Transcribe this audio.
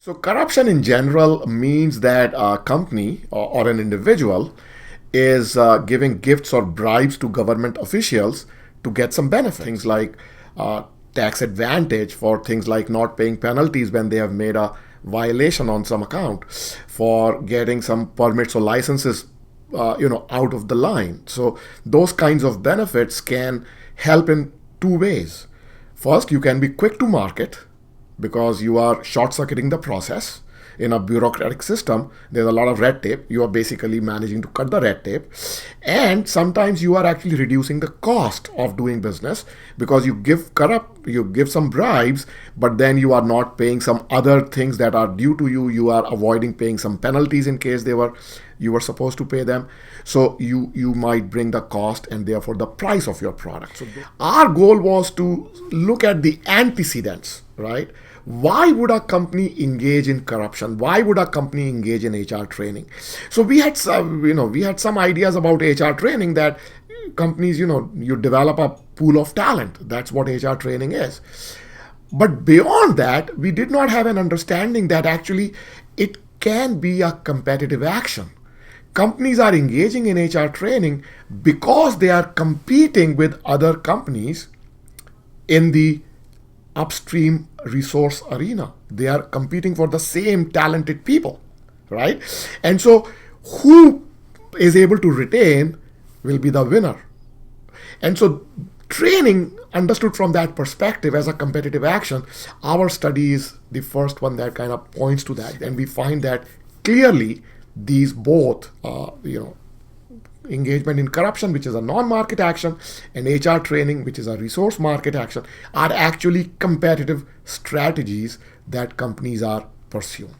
So corruption in general means that a company or an individual is giving gifts or bribes to government officials to get some benefit. Things like tax advantage for things like not paying penalties when they have made a violation on some account, for getting some permits or licenses, out of the line. So those kinds of benefits can help in two ways. First, you can be quick to market because you are short circuiting the process. In a bureaucratic system, there's a lot of red tape. You are basically managing to cut the red tape. And sometimes you are actually reducing the cost of doing business because you give some bribes, but then you are not paying some other things that are due to you. You are avoiding paying some penalties in case you were supposed to pay them. So you might bring the cost and therefore the price of your product. So our goal was to look at the antecedents, right? Why would a company engage in corruption? Why would a company engage in HR training? So we had some ideas about HR training, that companies, you develop a pool of talent. That's what HR training is. But beyond that, we did not have an understanding that actually it can be a competitive action. Companies are engaging in HR training because they are competing with other companies in the upstream resource arena. They are competing for the same talented people, right? And so who is able to retain will be the winner. And so training, understood from that perspective as a competitive action, our study is the first one that kind of points to that. And we find that clearly these both, engagement in corruption, which is a non-market action, and HR training, which is a resource market action, are actually competitive strategies that companies are pursuing.